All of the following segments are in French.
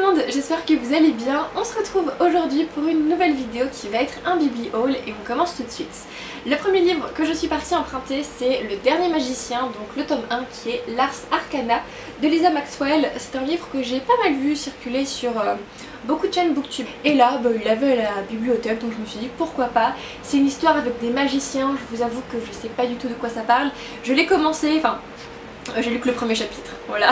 monde, j'espère que vous allez bien. On se retrouve aujourd'hui pour une nouvelle vidéo qui va être un Bibi haul et on commence tout de suite. Le premier livre que je suis partie emprunter, c'est Le Dernier Magicien, donc le tome 1 qui est L'Ars Arcana de Lisa Maxwell. C'est un livre que j'ai pas mal vu circuler sur beaucoup de chaînes booktube. Et là, il avait à la bibliothèque, donc je me suis dit pourquoi pas. C'est une histoire avec des magiciens, je vous avoue que je sais pas du tout de quoi ça parle. Je l'ai commencé, enfin... j'ai lu que le premier chapitre, voilà.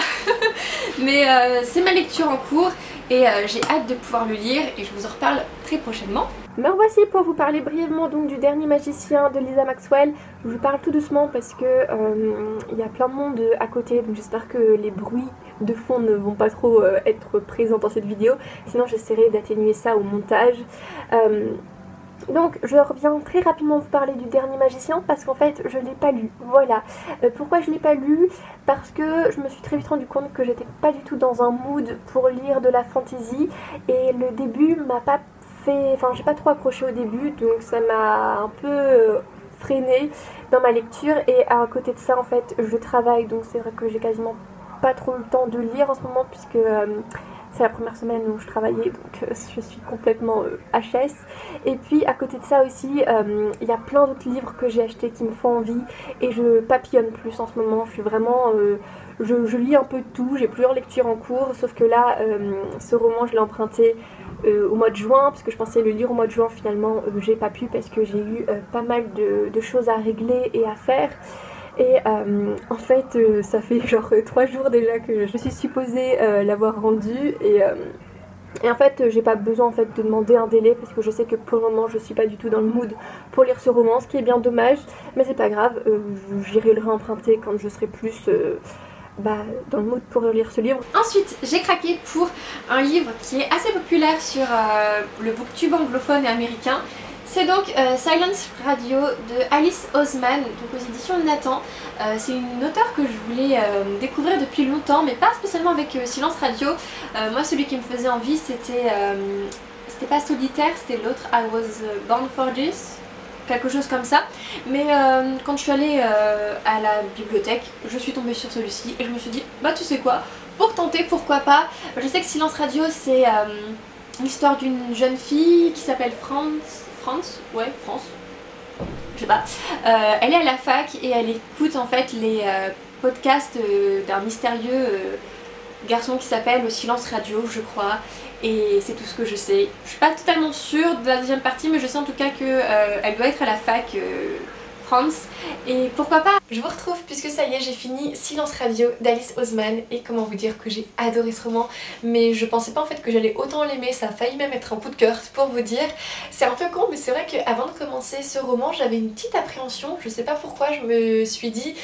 Mais c'est ma lecture en cours et j'ai hâte de pouvoir le lire et je vous en reparle très prochainement. Me revoici pour vous parler brièvement donc du Dernier Magicien de Lisa Maxwell. Je vous parle tout doucement parce que il y a plein de monde à côté, donc j'espère que les bruits de fond ne vont pas trop être présents dans cette vidéo. Sinon j'essaierai d'atténuer ça au montage. Donc je reviens très rapidement vous parler du Dernier Magicien parce qu'en fait je ne l'ai pas lu, voilà. Pourquoi je ne l'ai pas lu? Parce que je me suis très vite rendu compte que j'étais pas du tout dans un mood pour lire de la fantasy et le début m'a pas fait... Enfin j'ai pas trop accroché au début, donc ça m'a un peu freiné dans ma lecture. Et à côté de ça en fait je travaille, donc c'est vrai que j'ai quasiment pas trop le temps de lire en ce moment puisque... c'est la première semaine où je travaillais, donc je suis complètement HS. Et puis à côté de ça aussi, il y a plein d'autres livres que j'ai achetés qui me font envie. Et je papillonne plus en ce moment, je suis vraiment... je lis un peu de tout, j'ai plusieurs lectures en cours. Sauf que là, ce roman je l'ai emprunté au mois de juin, parce que je pensais le lire au mois de juin, finalement j'ai pas pu parce que j'ai eu pas mal de choses à régler et à faire. Et en fait ça fait genre 3 jours déjà que je suis supposée l'avoir rendu et en fait j'ai pas besoin en fait de demander un délai parce que je sais que pour le moment je suis pas du tout dans le mood pour lire ce roman, ce qui est bien dommage, mais c'est pas grave, j'irai le réemprunter quand je serai plus dans le mood pour lire ce livre. Ensuite j'ai craqué pour un livre qui est assez populaire sur le booktube anglophone et américain. C'est donc Silence Radio de Alice Oseman, donc aux éditions de Nathan. C'est une auteure que je voulais découvrir depuis longtemps, mais pas spécialement avec Silence Radio. Moi celui qui me faisait envie c'était pas Solitaire, c'était l'autre, I Was Born for This, quelque chose comme ça. Mais quand je suis allée à la bibliothèque, je suis tombée sur celui-ci et je me suis dit tu sais quoi, pour tenter pourquoi pas. Je sais que Silence Radio c'est l'histoire d'une jeune fille qui s'appelle France, je sais pas. Elle est à la fac et elle écoute en fait les podcasts d'un mystérieux garçon qui s'appelle Silence Radio, je crois. Et c'est tout ce que je sais. Je suis pas totalement sûre de la deuxième partie, mais je sais en tout cas que elle doit être à la fac, France. Et pourquoi pas, je vous retrouve puisque ça y est, j'ai fini Silence Radio d'Alice Oseman. Et comment vous dire que j'ai adoré ce roman, mais je pensais pas en fait que j'allais autant l'aimer, ça a failli même être un coup de cœur pour vous dire. C'est un peu con, mais c'est vrai qu'avant de commencer ce roman j'avais une petite appréhension, je sais pas pourquoi, je me suis dit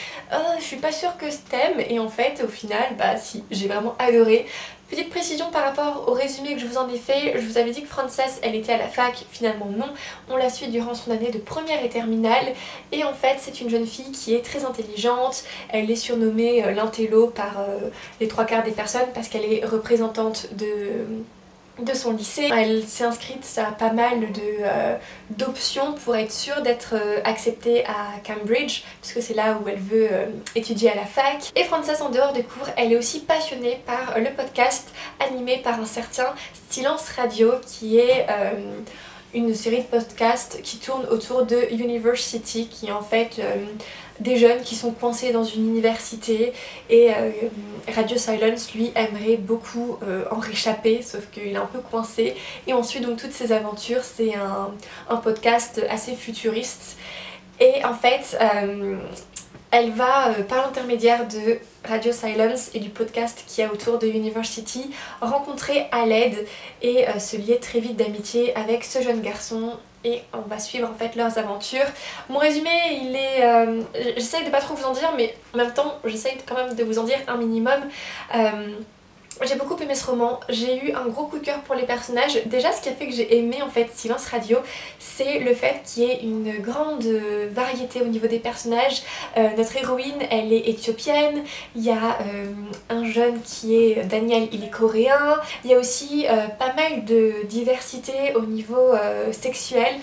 je suis pas sûre que je t'aime, et en fait au final si, j'ai vraiment adoré. Petite précision par rapport au résumé que je vous en ai fait, je vous avais dit que Frances elle était à la fac, finalement non, on la suit durant son année de première et terminale et en fait c'est une jeune fille qui est très intelligente, elle est surnommée l'intello par les 3/4 des personnes parce qu'elle est représentante de son lycée. Elle s'est inscrite à pas mal d'options pour être sûre d'être acceptée à Cambridge puisque c'est là où elle veut étudier à la fac. Et Frances en dehors des cours elle est aussi passionnée par le podcast animé par un certain Silence Radio qui est une série de podcasts qui tourne autour de University, qui est en fait des jeunes qui sont coincés dans une université et Radio Silence lui aimerait beaucoup en réchapper, sauf qu'il est un peu coincé et on suit donc toutes ses aventures. C'est un podcast assez futuriste et en fait elle va, par l'intermédiaire de Radio Silence et du podcast qu'il y a autour de University, rencontrer Aled et se lier très vite d'amitié avec ce jeune garçon et on va suivre en fait leurs aventures. Mon résumé il est... j'essaye de pas trop vous en dire, mais en même temps j'essaye quand même de vous en dire un minimum. J'ai beaucoup aimé ce roman, j'ai eu un gros coup de cœur pour les personnages. Déjà ce qui a fait que j'ai aimé en fait Silence Radio, c'est le fait qu'il y ait une grande variété au niveau des personnages. Notre héroïne elle est éthiopienne, il y a un jeune qui est Daniel, il est coréen, il y a aussi pas mal de diversité au niveau sexuel.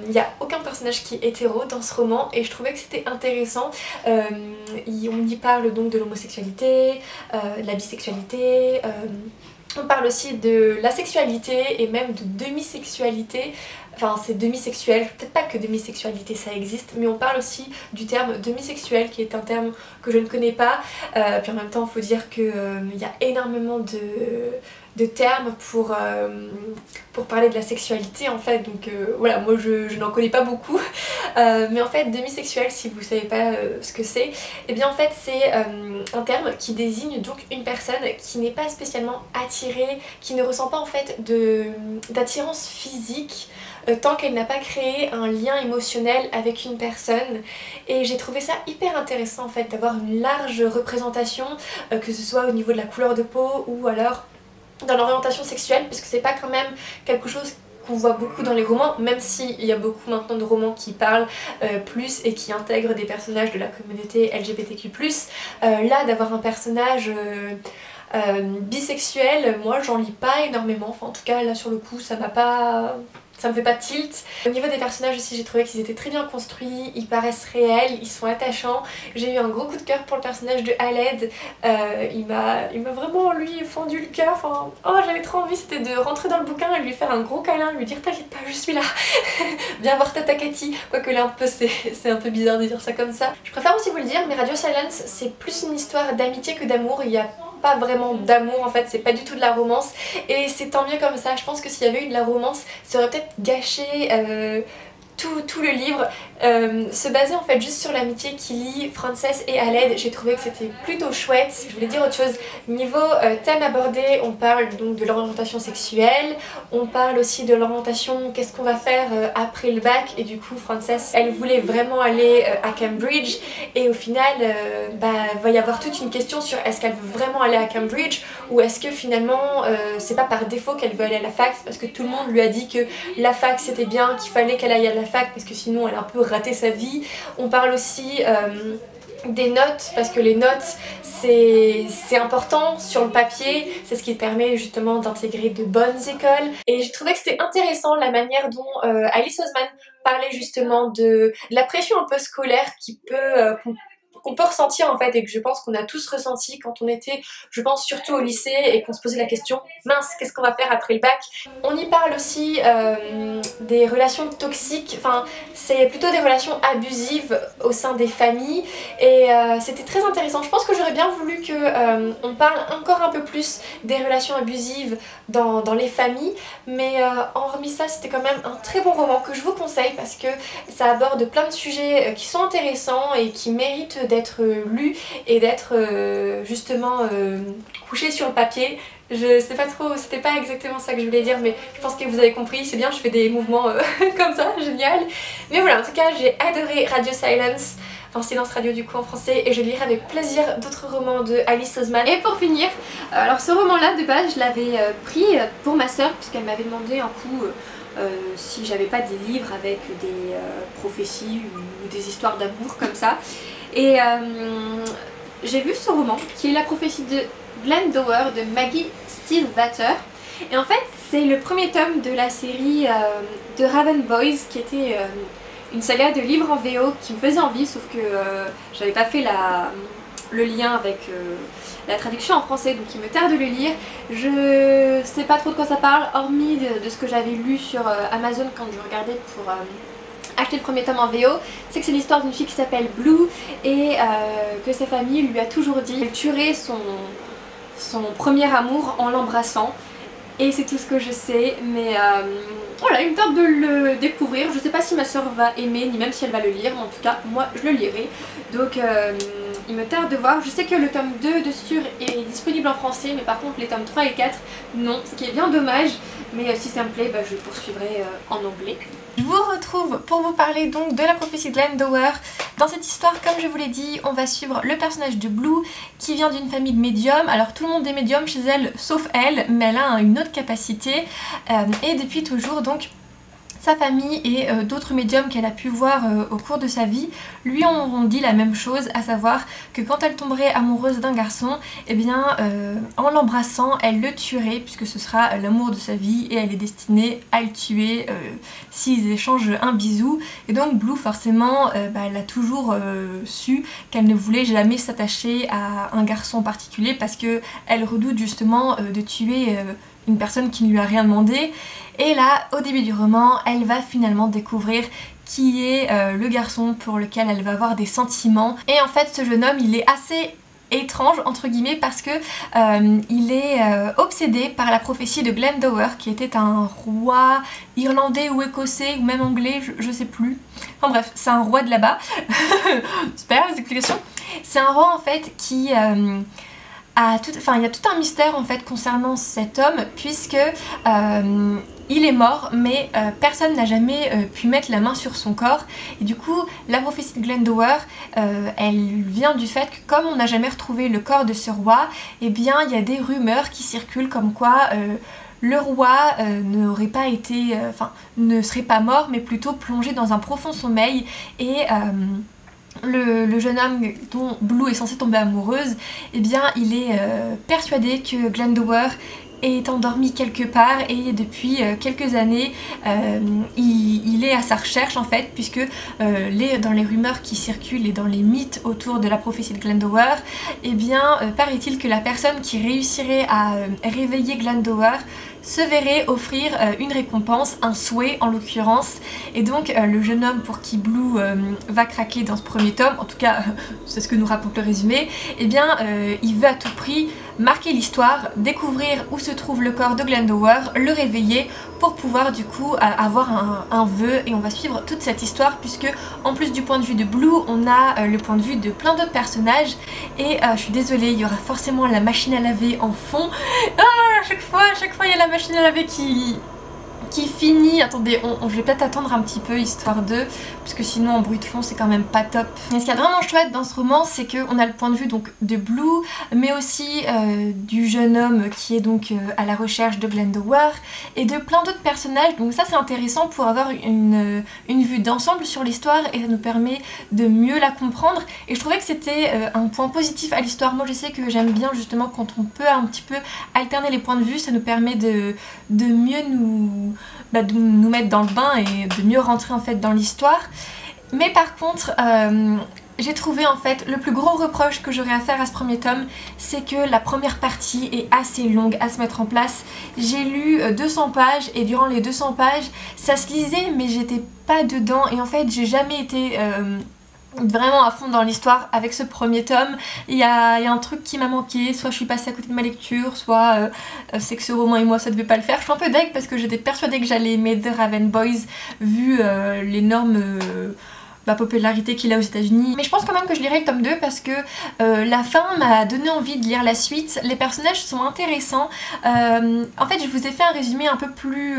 Il n'y a aucun personnage qui est hétéro dans ce roman et je trouvais que c'était intéressant. On y parle donc de l'homosexualité, de la bisexualité, On parle aussi de la sexualité et même de demi-sexualité. Enfin, c'est demi-sexuel, peut-être pas que demi-sexualité ça existe, mais on parle aussi du terme demi-sexuel qui est un terme que je ne connais pas. Puis en même temps, il faut dire qu'il y a énormément de termes pour parler de la sexualité en fait, donc voilà, moi je n'en connais pas beaucoup. Mais en fait, demi-sexuel, si vous savez pas ce que c'est, et bien en fait c'est un terme qui désigne donc une personne qui n'est pas spécialement attirée, qui ne ressent pas en fait d'attirance physique tant qu'elle n'a pas créé un lien émotionnel avec une personne. Et j'ai trouvé ça hyper intéressant en fait d'avoir une large représentation, que ce soit au niveau de la couleur de peau ou alors dans l'orientation sexuelle, parce que c'est pas quand même quelque chose qu'on voit beaucoup dans les romans, même s'il y a beaucoup maintenant de romans qui parlent plus et qui intègrent des personnages de la communauté LGBTQ+. Là, d'avoir un personnage bisexuel, moi j'en lis pas énormément, enfin en tout cas là sur le coup ça me fait pas tilt. Au niveau des personnages aussi, j'ai trouvé qu'ils étaient très bien construits, ils paraissent réels, ils sont attachants. J'ai eu un gros coup de cœur pour le personnage de Aled, il m'a vraiment lui fendu le cœur. Enfin, oh, j'avais trop envie, c'était de rentrer dans le bouquin et lui faire un gros câlin, lui dire t'inquiète pas, je suis là. Viens voir Tata Cathy. Quoique là un peu c'est un peu bizarre de dire ça comme ça. Je préfère aussi vous le dire, mais Radio Silence c'est plus une histoire d'amitié que d'amour. Il y a pas vraiment d'amour en fait, c'est pas du tout de la romance et c'est tant mieux comme ça. Je pense que s'il y avait eu de la romance, ça aurait peut-être gâché tout le livre. Se baser en fait juste sur l'amitié qui lie Frances et Aled, j'ai trouvé que c'était plutôt chouette. Je voulais dire autre chose. Niveau thème abordé, on parle donc de l'orientation sexuelle, on parle aussi de l'orientation qu'est-ce qu'on va faire après le bac, et du coup Frances elle voulait vraiment aller à Cambridge et au final va y avoir toute une question sur est-ce qu'elle veut vraiment aller à Cambridge ou est-ce que finalement c'est pas par défaut qu'elle veut aller à la fac parce que tout le monde lui a dit que la fac c'était bien, qu'il fallait qu'elle aille à la fac parce que sinon elle a un peu raté sa vie. On parle aussi des notes parce que les notes c'est important sur le papier, c'est ce qui permet justement d'intégrer de bonnes écoles, et j'ai trouvé que c'était intéressant la manière dont Alice Oseman parlait justement de la pression un peu scolaire qu'on peut ressentir en fait, et que je pense qu'on a tous ressenti quand on était, je pense surtout au lycée, et qu'on se posait la question mince, qu'est-ce qu'on va faire après le bac. On y parle aussi des relations toxiques, enfin c'est plutôt des relations abusives au sein des familles, et c'était très intéressant. Je pense que j'aurais bien voulu que on parle encore un peu plus des relations abusives dans les familles, mais hormis ça c'était quand même un très bon roman que je vous conseille parce que ça aborde plein de sujets qui sont intéressants et qui méritent d'être lus et d'être justement couchés sur le papier. Je sais pas trop, c'était pas exactement ça que je voulais dire, mais je pense que vous avez compris, c'est bien, je fais des mouvements comme ça, génial. Mais voilà, en tout cas j'ai adoré Radio Silence, enfin Silence Radio du coup en français, et je lirai avec plaisir d'autres romans de Alice Oseman. Et pour finir, alors ce roman là de base je l'avais pris pour ma soeur puisqu'elle m'avait demandé un coup si j'avais pas des livres avec des prophéties ou des histoires d'amour comme ça. Et j'ai vu ce roman qui est La prophétie de Glendower de Maggie Stiefvater. Et en fait c'est le premier tome de la série de Raven Boys qui était une saga de livres en VO qui me faisait envie, sauf que j'avais pas fait le lien avec la traduction en français, donc il me tarde de le lire. Je sais pas trop de quoi ça parle, hormis de ce que j'avais lu sur Amazon quand je regardais pour acheter le premier tome en VO. C'est que c'est l'histoire d'une fille qui s'appelle Blue et que sa famille lui a toujours dit qu'elle tuerait son premier amour en l'embrassant. Et c'est tout ce que je sais, mais voilà, il me tarde de le découvrir. Je sais pas si ma soeur va aimer, ni même si elle va le lire, mais en tout cas, moi je le lirai. Donc il me tarde de voir. Je sais que le tome 2 de sûr est disponible en français, mais par contre les tomes 3 et 4, non, ce qui est bien dommage. Mais si ça me plaît, je poursuivrai en anglais. Je vous retrouve pour vous parler donc de la prophétie de Glendower. Dans cette histoire, comme je vous l'ai dit, on va suivre le personnage de Blue qui vient d'une famille de médiums. Alors tout le monde est médium chez elle, sauf elle, mais elle a une autre capacité. Et depuis toujours donc, sa famille et d'autres médiums qu'elle a pu voir au cours de sa vie lui ont dit la même chose, à savoir que quand elle tomberait amoureuse d'un garçon, eh bien en l'embrassant elle le tuerait puisque ce sera l'amour de sa vie et elle est destinée à le tuer s'ils échangent un bisou. Et donc Blue forcément elle a toujours su qu'elle ne voulait jamais s'attacher à un garçon en particulier parce que elle redoute justement de tuer une personne qui ne lui a rien demandé. Et là, au début du roman, elle va finalement découvrir qui est le garçon pour lequel elle va avoir des sentiments. Et en fait, ce jeune homme, il est assez étrange entre guillemets parce que il est obsédé par la prophétie de Glendower qui était un roi irlandais ou écossais ou même anglais, je sais plus. Enfin bref, c'est un roi de là-bas. Super les explications. C'est un roi en fait qui... il y a tout un mystère en fait concernant cet homme puisque il est mort mais personne n'a jamais pu mettre la main sur son corps et du coup la prophétie de Glendower elle vient du fait que comme on n'a jamais retrouvé le corps de ce roi, eh bien il y a des rumeurs qui circulent comme quoi le roi n'aurait pas été, ne serait pas mort mais plutôt plongé dans un profond sommeil et le jeune homme dont Blue est censée tomber amoureuse, eh bien il est persuadé que Glendower est endormi quelque part et depuis quelques années il est à sa recherche en fait puisque dans les rumeurs qui circulent et dans les mythes autour de la prophétie de Glendower, eh bien paraît-il que la personne qui réussirait à réveiller Glendower se verrait offrir une récompense, un souhait en l'occurrence. Et donc le jeune homme pour qui Blue va craquer dans ce premier tome, en tout cas c'est ce que nous raconte le résumé, eh bien il veut à tout prix marquer l'histoire, découvrir où se trouve le corps de Glendower, le réveiller pour pouvoir du coup avoir un vœu. Et on va suivre toute cette histoire puisque en plus du point de vue de Blue on a le point de vue de plein d'autres personnages. Et je suis désolée, il y aura forcément la machine à laver en fond. À chaque fois il y a la machine à laver qui finit. Attendez, je vais peut-être attendre un petit peu histoire de, parce que sinon en bruit de fond c'est quand même pas top. Et ce qui est vraiment chouette dans ce roman, c'est qu'on a le point de vue donc de Blue, mais aussi du jeune homme qui est donc à la recherche de Glendower et de plein d'autres personnages. Donc ça c'est intéressant pour avoir une vue d'ensemble sur l'histoire et ça nous permet de mieux la comprendre. Et je trouvais que c'était un point positif à l'histoire. Moi je sais que j'aime bien justement quand on peut un petit peu alterner les points de vue, ça nous permet de mieux de nous mettre dans le bain et de mieux rentrer en fait dans l'histoire. Mais par contre j'ai trouvé en fait le plus gros reproche que j'aurais à faire à ce premier tome, c'est que la première partie est assez longue à se mettre en place. J'ai lu 200 pages et durant les 200 pages ça se lisait mais j'étais pas dedans et en fait j'ai jamais été vraiment à fond dans l'histoire avec ce premier tome. Il y a un truc qui m'a manqué, soit je suis passée à côté de ma lecture, soit c'est que ce roman et moi ça devait pas le faire. Je suis un peu deg parce que j'étais persuadée que j'allais aimer The Raven Boys vu l'énorme popularité qu'il a aux États-Unis. Mais je pense quand même que je lirai le tome 2 parce que la fin m'a donné envie de lire la suite. Les personnages sont intéressants. En fait je vous ai fait un résumé un peu plus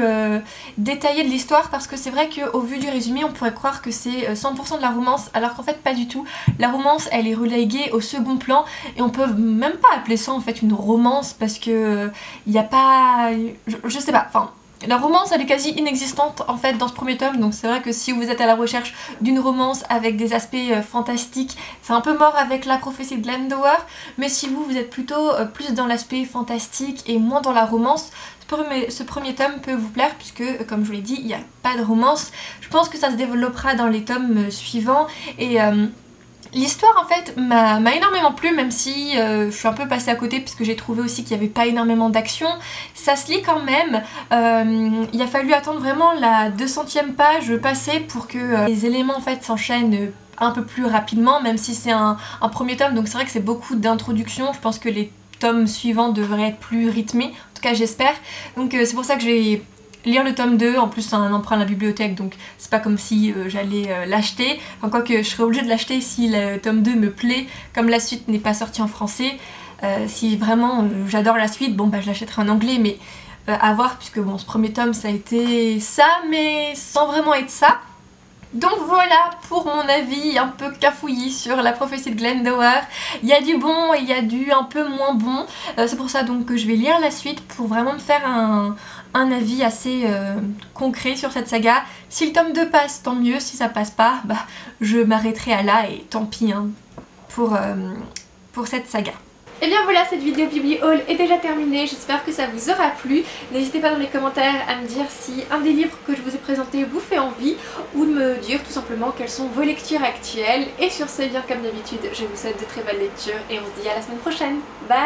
détaillé de l'histoire parce que c'est vrai qu'au vu du résumé on pourrait croire que c'est 100% de la romance alors qu'en fait pas du tout. La romance elle est reléguée au second plan et on peut même pas appeler ça en fait une romance parce que il n'y a pas... je sais pas, enfin... La romance elle est quasi inexistante en fait dans ce premier tome, donc c'est vrai que si vous êtes à la recherche d'une romance avec des aspects fantastiques, c'est un peu mort avec la prophétie de Glendower, mais si vous êtes plutôt plus dans l'aspect fantastique et moins dans la romance, ce premier tome peut vous plaire puisque comme je vous l'ai dit il n'y a pas de romance. Je pense que ça se développera dans les tomes suivants et... l'histoire en fait m'a énormément plu même si je suis un peu passée à côté puisque j'ai trouvé aussi qu'il n'y avait pas énormément d'action. Ça se lit quand même, il a fallu attendre vraiment la 200e page passée pour que les éléments en fait s'enchaînent un peu plus rapidement même si c'est un premier tome donc c'est vrai que c'est beaucoup d'introduction. Je pense que les tomes suivants devraient être plus rythmés, en tout cas j'espère. Donc c'est pour ça que j'ai lire le tome 2, en plus c'est un emprunt à la bibliothèque donc c'est pas comme si j'allais l'acheter, enfin quoique je serais obligée de l'acheter si le tome 2 me plaît, comme la suite n'est pas sortie en français. Si vraiment j'adore la suite, bon bah je l'achèterai en anglais mais à voir puisque bon ce premier tome ça a été ça mais sans vraiment être ça. Donc voilà pour mon avis un peu cafouillis sur La prophétie de Glendower. Il y a du bon et il y a du un peu moins bon. C'est pour ça donc que je vais lire la suite pour vraiment me faire un avis assez concret sur cette saga. Si le tome 2 passe, tant mieux. Si ça passe pas, bah, je m'arrêterai à là et tant pis hein, pour cette saga. Et bien voilà, cette vidéo Bibi Haul est déjà terminée, j'espère que ça vous aura plu. N'hésitez pas dans les commentaires à me dire si un des livres que je vous ai présenté vous fait envie ou de me dire tout simplement quelles sont vos lectures actuelles. Et sur ce, bien comme d'habitude, je vous souhaite de très belles lectures et on se dit à la semaine prochaine. Bye!